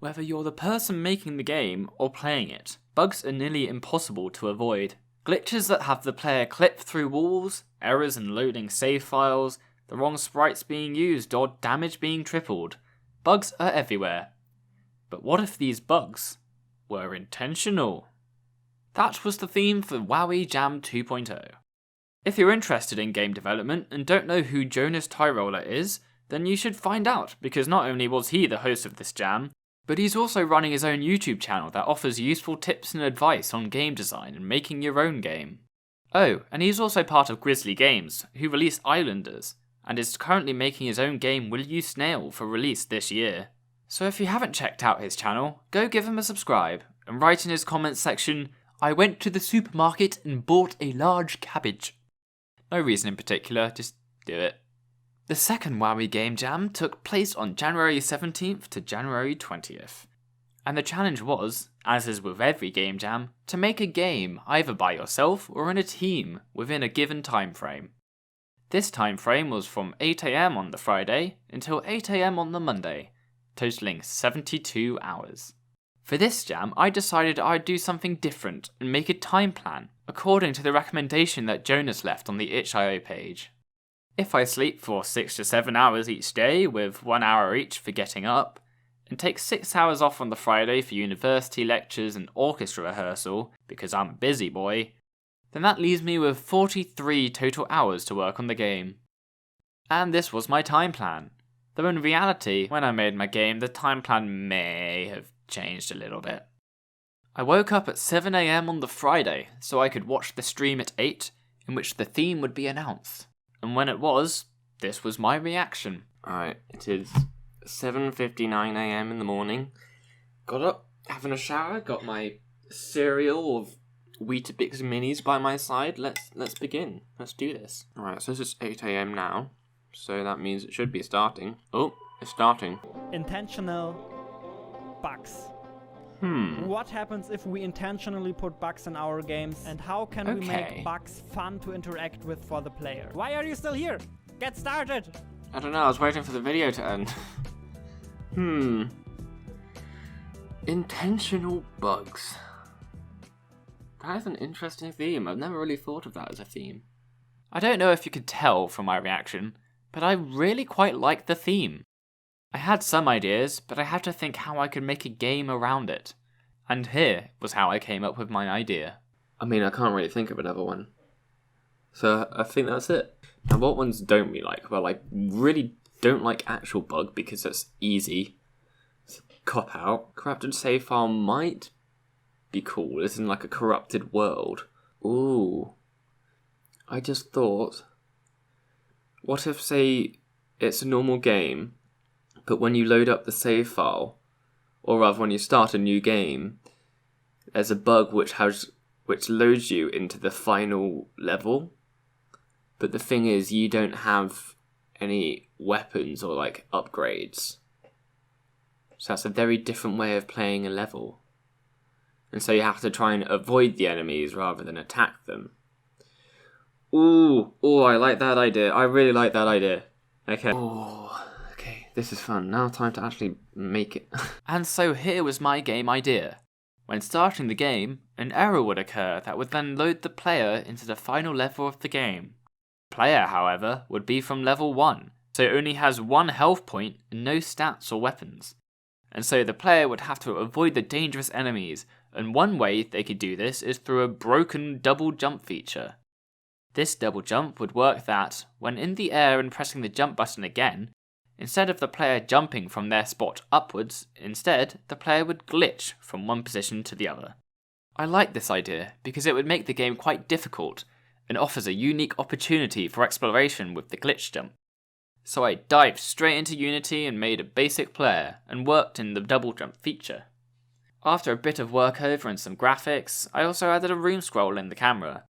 Whether you're the person making the game or playing it, bugs are nearly impossible to avoid. Glitches that have the player clip through walls, errors in loading save files, the wrong sprites being used, or damage being tripled. Bugs are everywhere. But what if these bugs were intentional? That was the theme for Wowie Jam 2.0. If you're interested in game development and don't know who Jonas Tyroller is, then you should find out, because not only was he the host of this jam, but he's also running his own YouTube channel that offers useful tips and advice on game design and making your own game. Oh, and he's also part of Grizzly Games, who released Islanders, and is currently making his own game Will You Snail for release this year. So if you haven't checked out his channel, go give him a subscribe, and write in his comments section, "I went to the supermarket and bought a large cabbage." No reason in particular, just do it. The second Wowie Game Jam took place on January 17th to January 20th. And the challenge was, as is with every game jam, to make a game either by yourself or in a team within a given time frame. This time frame was from 8 AM on the Friday until 8 AM on the Monday, totaling 72 hours. For this jam, I decided I'd do something different and make a time plan, according to the recommendation that Jonas left on the itch.io page. If I sleep for 6 to 7 hours each day, with 1 hour each for getting up, and take 6 hours off on the Friday for university lectures and orchestra rehearsal, because I'm a busy boy, then that leaves me with 43 total hours to work on the game. And this was my time plan. Though in reality, when I made my game, the time plan may have changed a little bit. I woke up at 7 AM on the Friday, so I could watch the stream at 8, in which the theme would be announced. And when it was, this was my reaction. Alright, it is 7:59 AM in the morning. Got up, having a shower, got my cereal of Weetabix minis by my side. Let's begin. Let's do this. Alright, so it's 8 AM now, so that means it should be starting. Oh, it's starting. Intentional bugs. What happens if we intentionally put bugs in our games, and how can we make bugs fun to interact with for the player? Why are you still here? Get started! I don't know, I was waiting for the video to end. Intentional bugs. That is an interesting theme. I've never really thought of that as a theme. I don't know if you could tell from my reaction, but I really quite liked the theme. I had some ideas, but I had to think how I could make a game around it. And here was how I came up with my idea. I mean, I can't really think of another one. So I think that's it. Now, what ones don't we like? Well, I really don't like actual bug because that's easy. It's a cop-out. Corrupted save file might be cool. It's in like a corrupted world. Ooh. I just thought, what if, say, it's a normal game, but when you load up the save file, or rather when you start a new game, there's a bug which loads you into the final level, but the thing is you don't have any weapons or like upgrades. So that's a very different way of playing a level. And so you have to try and avoid the enemies rather than attack them. Ooh, I like that idea. I really like that idea. Okay. Okay, this is fun. Now time to actually make it. And so here was my game idea. When starting the game, an error would occur that would then load the player into the final level of the game. Player, however, would be from level 1, so it only has 1 health point and no stats or weapons. And so the player would have to avoid the dangerous enemies, and one way they could do this is through a broken double jump feature. This double jump would work that, when in the air and pressing the jump button again, instead of the player jumping from their spot upwards, instead the player would glitch from one position to the other. I like this idea because it would make the game quite difficult and offers a unique opportunity for exploration with the glitch jump. So I dived straight into Unity and made a basic player and worked in the double jump feature. After a bit of workover and some graphics, I also added a room scroll in the camera.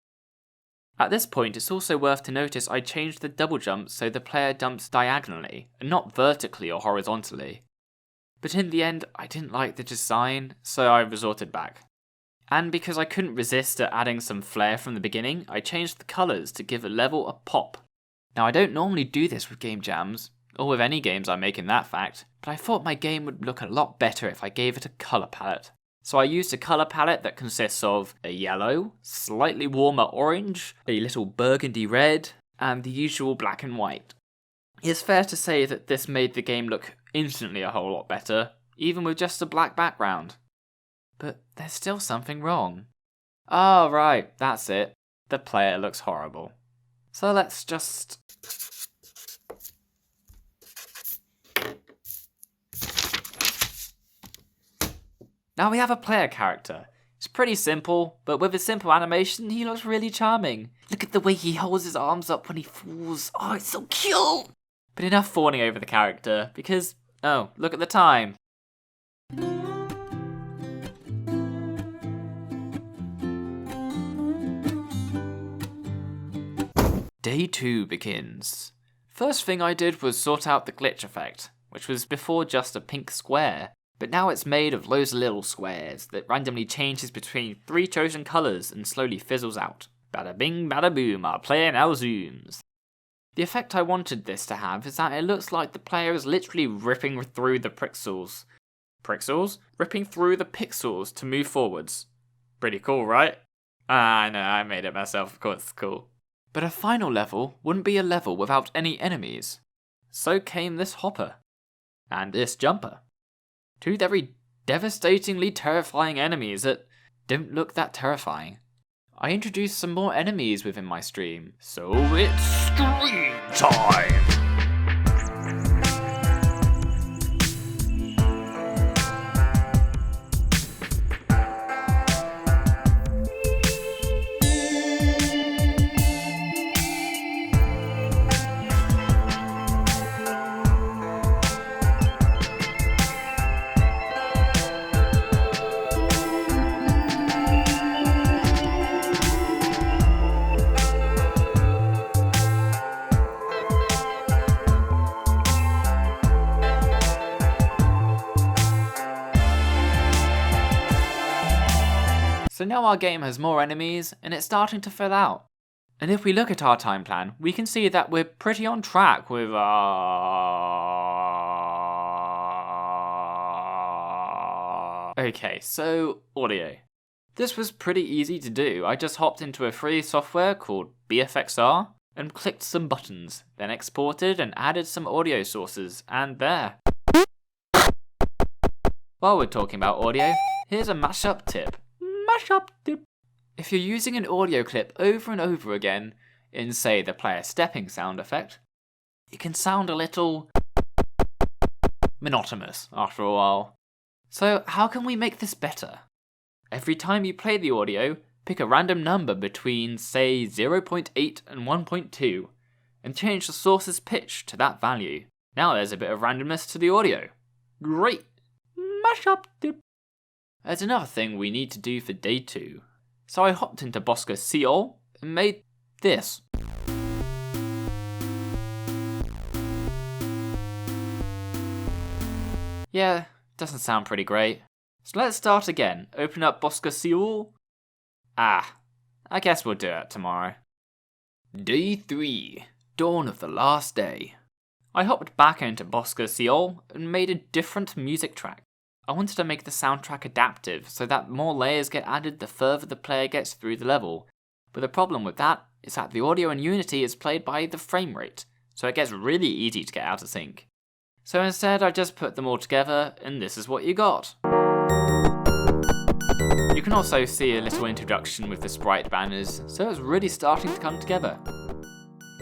At this point, it's also worth to notice I changed the double jump so the player jumps diagonally and not vertically or horizontally. But in the end, I didn't like the design, so I resorted back. And because I couldn't resist at adding some flair from the beginning, I changed the colours to give a level a pop. Now I don't normally do this with game jams, or with any games I make in that fact, but I thought my game would look a lot better if I gave it a colour palette. So I used a colour palette that consists of a yellow, slightly warmer orange, a little burgundy red, and the usual black and white. It's fair to say that this made the game look instantly a whole lot better, even with just a black background. But there's still something wrong. Oh right, that's it. The player looks horrible. So let's just... Now we have a player character. It's pretty simple, but with a simple animation, he looks really charming. Look at the way he holds his arms up when he falls. Oh, it's so cute! But enough fawning over the character, because, oh, look at the time. Day 2 begins. First thing I did was sort out the glitch effect, which was before just a pink square. But now it's made of loads of little squares that randomly changes between 3 chosen colours and slowly fizzles out. Bada bing, bada boom, our player now zooms. The effect I wanted this to have is that it looks like the player is literally ripping through the pixels. Pixels? Ripping through the pixels to move forwards. Pretty cool, right? Ah, no, I made it myself, of course it's cool. But a final level wouldn't be a level without any enemies. So came this hopper. And this jumper. 2 very devastatingly terrifying enemies that don't look that terrifying. I introduced some more enemies within my stream, so it's stream time! So now our game has more enemies, and it's starting to fill out. And if we look at our time plan, we can see that we're pretty on track with our... Okay, so audio. This was pretty easy to do. I just hopped into a free software called BFXR and clicked some buttons, then exported and added some audio sources, and there. While we're talking about audio, here's a MashUp tip. MashUp tip. If you're using an audio clip over and over again in, say, the player stepping sound effect, it can sound a little monotonous after a while. So how can we make this better? Every time you play the audio, pick a random number between, say, 0.8 and 1.2, and change the source's pitch to that value. Now there's a bit of randomness to the audio. Great! MashUp tip. There's another thing we need to do for day 2. So I hopped into Bosca Seol and made this. Yeah, doesn't sound pretty great. So let's start again. Open up Bosca Seol. I guess we'll do it tomorrow. Day 3. Dawn of the last day. I hopped back into Bosca Seol and made a different music track. I wanted to make the soundtrack adaptive so that more layers get added the further the player gets through the level. But the problem with that is that the audio in Unity is played by the frame rate, so it gets really easy to get out of sync. So instead I just put them all together and this is what you got. You can also see a little introduction with the sprite banners, so it's really starting to come together.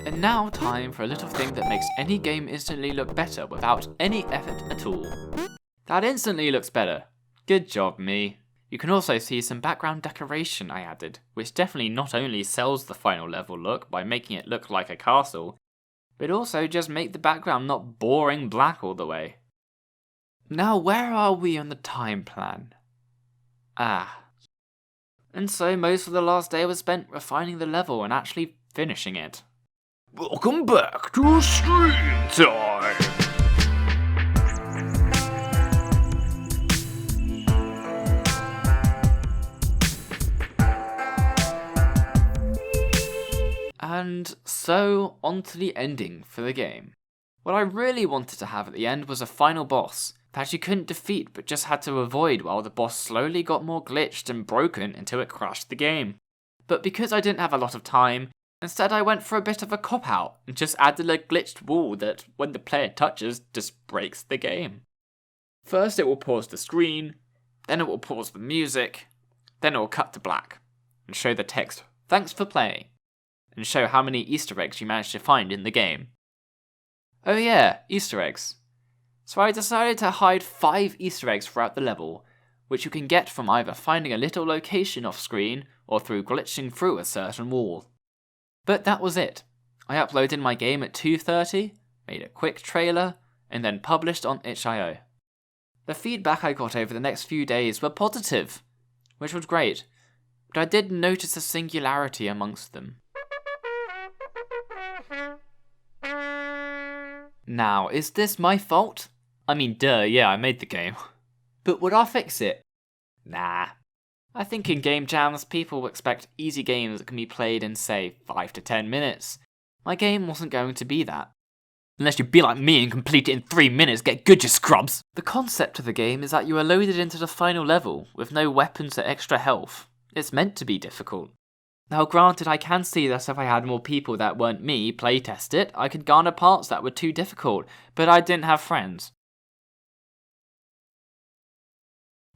And now time for a little thing that makes any game instantly look better without any effort at all. That instantly looks better. Good job, me. You can also see some background decoration I added, which definitely not only sells the final level look by making it look like a castle, but also just make the background not boring black all the way. Now where are we on the time plan? And so most of the last day was spent refining the level and actually finishing it. Welcome back to Stream Time! And so, on to the ending for the game. What I really wanted to have at the end was a final boss that you couldn't defeat but just had to avoid while the boss slowly got more glitched and broken until it crashed the game. But because I didn't have a lot of time, instead I went for a bit of a cop-out and just added a glitched wall that, when the player touches, just breaks the game. First it will pause the screen, then it will pause the music, then it will cut to black, and show the text, "Thanks for playing," and show how many Easter eggs you managed to find in the game. Oh yeah, Easter eggs. So I decided to hide 5 Easter eggs throughout the level, which you can get from either finding a little location off screen or through glitching through a certain wall. But that was it. I uploaded my game at 2:30, made a quick trailer, and then published on itch.io. The feedback I got over the next few days were positive, which was great, but I did notice a singularity amongst them. Now, is this my fault? I mean, duh, yeah, I made the game. But would I fix it? Nah. I think in game jams, people expect easy games that can be played in, say, 5 to 10 minutes. My game wasn't going to be that. Unless you be like me and complete it in 3 minutes, get good, you scrubs! The concept of the game is that you are loaded into the final level, with no weapons or extra health. It's meant to be difficult. Now granted, I can see that if I had more people that weren't me playtest it, I could garner parts that were too difficult, but I didn't have friends.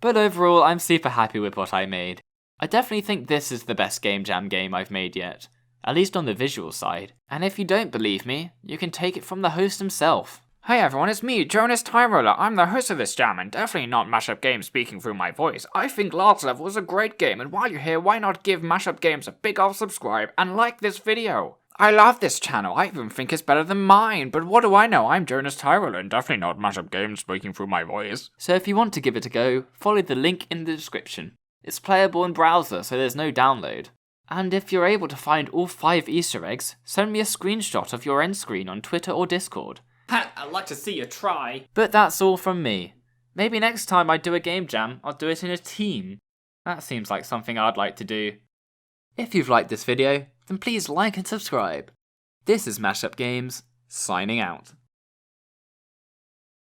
But overall, I'm super happy with what I made. I definitely think this is the best game jam game I've made yet, at least on the visual side. And if you don't believe me, you can take it from the host himself. Hey everyone, it's me, Jonas Tyroller. I'm the host of this jam, and definitely not MashUp Games speaking through my voice. I think last level was a great game, and while you're here, why not give MashUp Games a big old subscribe and like this video? I love this channel, I even think it's better than mine, but what do I know, I'm Jonas Tyroller, and definitely not MashUp Games speaking through my voice. So if you want to give it a go, follow the link in the description. It's playable in browser, so there's no download. And if you're able to find all 5 Easter eggs, send me a screenshot of your end screen on Twitter or Discord. I'd like to see you try. But that's all from me. Maybe next time I do a game jam, I'll do it in a team. That seems like something I'd like to do. If you've liked this video, then please like and subscribe. This is MashUp Games, signing out.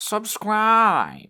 Subscribe.